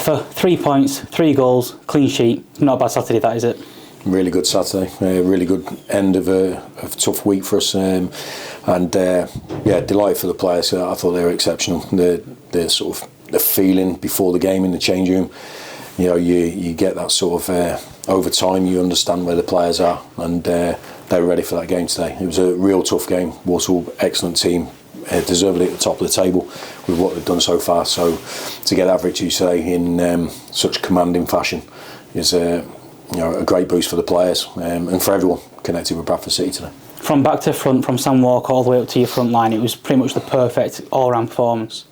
Rafa, 3 points, 3 goals, clean sheet. Not a bad Saturday, that is it. Really good Saturday, really good end of a tough week for us, delight for the players. I thought they were exceptional. The sort of the feeling before the game in the change room, you get that sort of over time you understand where the players are, and they were ready for that game today. It was a real tough game. Walsall, excellent team, deservedly at the top of the table with what they've done so far. So to get average, you say, in such commanding fashion is a great boost for the players and for everyone connected with Bradford City today. From back to front, from Sam Walker all the way up to your front line, it was pretty much the perfect all-round performance.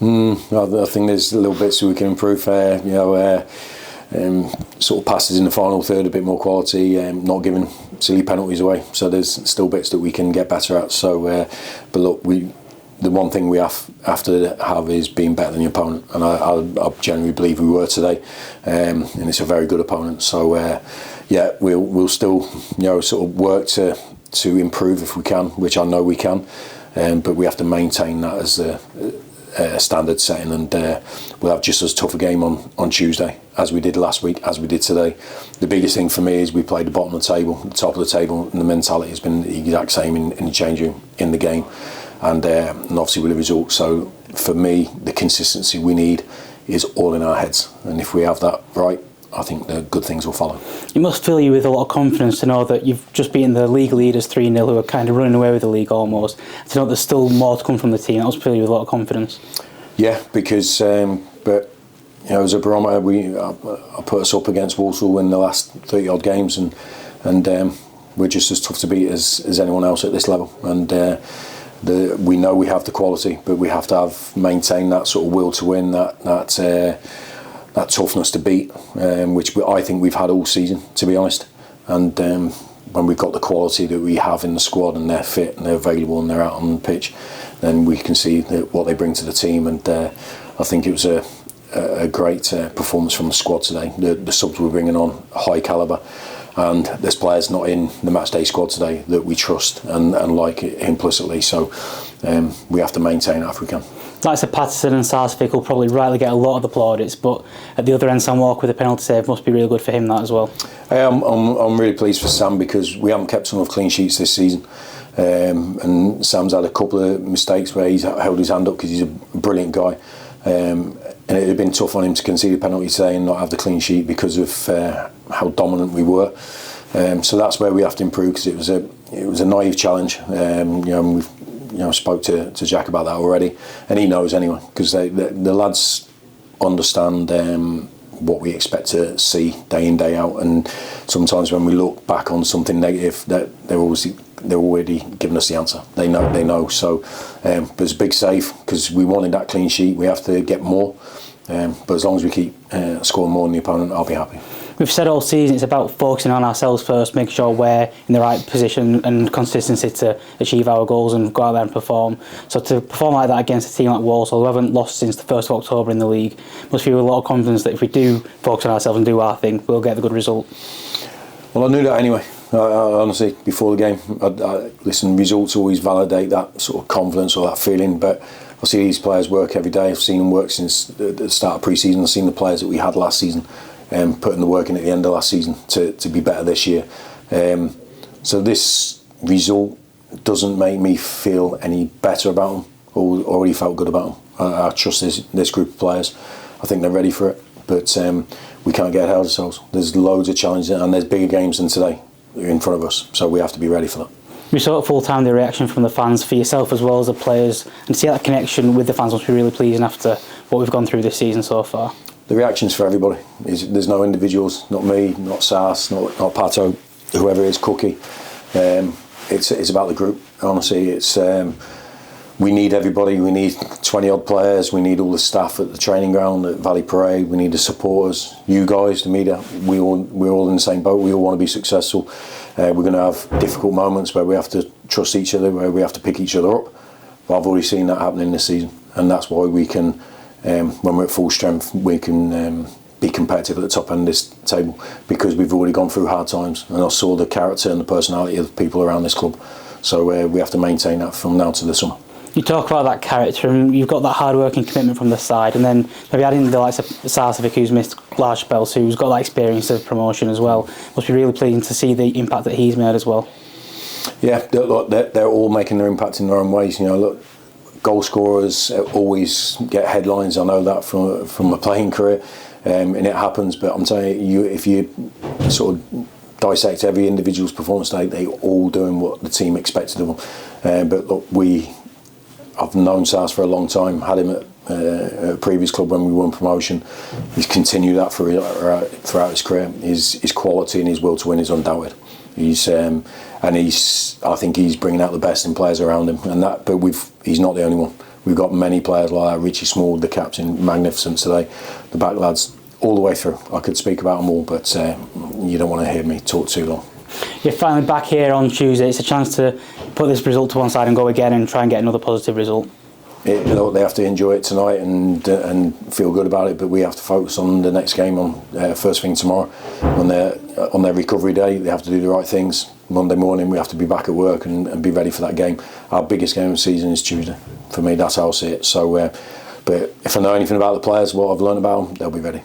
I think there's little bits we can improve. Sort of passes in the final third, a bit more quality, not giving silly penalties away. So there's still bits that we can get better at. So, but look, the one thing we have to have is being better than the opponent, and I genuinely believe we were today, and it's a very good opponent. So we'll still sort of work to improve if we can, which I know we can, but we have to maintain that as a standard setting, and we'll have just as tough a game on Tuesday as we did last week, as we did today. The biggest thing for me is we played the bottom of the table, the top of the table, and the mentality has been the exact same in the change room, in the game, and obviously with the result. So for me, the consistency we need is all in our heads, and if we have that right, I think the good things will follow. It must fill you with a lot of confidence to know that you've just beaten the league leaders 3-0, who are kind of running away with the league almost. To know there's still more to come from the team, that must fill you with a lot of confidence. Yeah, because as a barometer, I put us up against Walsall in the last 30 odd games, and we're just as tough to beat as anyone else at this level. And we know we have the quality, but we have to maintain that sort of will to win, that toughness to beat, which I think we've had all season, to be honest. And when we've got the quality that we have in the squad, and they're fit and they're available and they're out on the pitch, then we can see what they bring to the team. And I think it was a great performance from the squad today. The subs we're bringing on, high calibre, and there's players not in the matchday squad today that we trust and like implicitly. So we have to maintain that if we can. Like I Patterson and Sarsfield will probably rightly get a lot of the plaudits, but at the other end, Sam Walker with a penalty save must be really good for him, that as well. I'm really pleased for Sam, because we haven't kept enough clean sheets this season, and Sam's had a couple of mistakes where he's held his hand up because he's a brilliant guy, and it had been tough on him to concede a penalty today and not have the clean sheet because of how dominant we were. So that's where we have to improve, because it was a naive challenge. We've spoke to Jack about that already, and he knows anyway, because the lads understand what we expect to see day in, day out, and sometimes when we look back on something negative, that they're already giving us the answer. They know. So, but it's a big save, because we wanted that clean sheet. We have to get more, but as long as we keep scoring more than the opponent, I'll be happy. We've said all season it's about focusing on ourselves first, making sure we're in the right position and consistency to achieve our goals and go out there and perform. So to perform like that against a team like Walsall, who haven't lost since the 1st of October in the league, must feel a lot of confidence that if we do focus on ourselves and do our thing, we'll get the good result. Well, I knew that anyway. I honestly, before the game, listen, results always validate that sort of confidence or that feeling, but I see these players work every day. I've seen them work since the start of pre-season. I've seen the players that we had last season putting the work in at the end of last season to be better this year. So this result doesn't make me feel any better about them. Already felt good about them. I trust this group of players. I think they're ready for it, but we can't get ahead of ourselves. There's loads of challenges, and there's bigger games than today in front of us, so we have to be ready for that. We saw at full time the reaction from the fans, for yourself as well as the players, and to see that connection with the fans must be really pleasing after what we've gone through this season so far. The reaction's for everybody. There's no individuals, not me, not Sars, not Pato, whoever it is, Cookie. It's about the group, honestly. We need everybody. We need 20 odd players. We need all the staff at the training ground at Valley Parade. We need the supporters, you guys, the media. We're all in the same boat. We all want to be successful. We're going to have difficult moments where we have to trust each other, where we have to pick each other up. But I've already seen that happening this season, and that's why we can, when we're at full strength, we can be competitive at the top end of this table, because we've already gone through hard times, and I saw the character and the personality of the people around this club. So we have to maintain that from now to the summer. You talk about that character, and you've got that hard-working commitment from the side, and then maybe adding the likes of Sarcevic, who's missed large spells, who's got that experience of promotion as well. Must be really pleasing to see the impact that he's made as well. Yeah, they're all making their impact in their own ways. You know, look, goal scorers always get headlines. I know that from my playing career, and it happens. But I'm telling you, if you sort of dissect every individual's performance, they all doing what the team expected of them. But look, I've known Sars for a long time. Had him at a previous club when we won promotion. He's continued that throughout his career. His quality and his will to win is undoubted. I think he's bringing out the best in players around him, but he's not the only one. We've got many players like that. Richie Smallwood, the captain, magnificent today. The back lads, all the way through. I could speak about them all, but you don't want to hear me talk too long. You're finally back here on Tuesday. It's a chance to put this result to one side and go again and try and get another positive result. They have to enjoy it tonight and feel good about it, but we have to focus on the next game on first thing tomorrow. On their recovery day, they have to do the right things. Monday morning, we have to be back at work and be ready for that game. Our biggest game of the season is Tuesday. For me, that's how I see it. So, but if I know anything about the players, what I've learned about them, they'll be ready.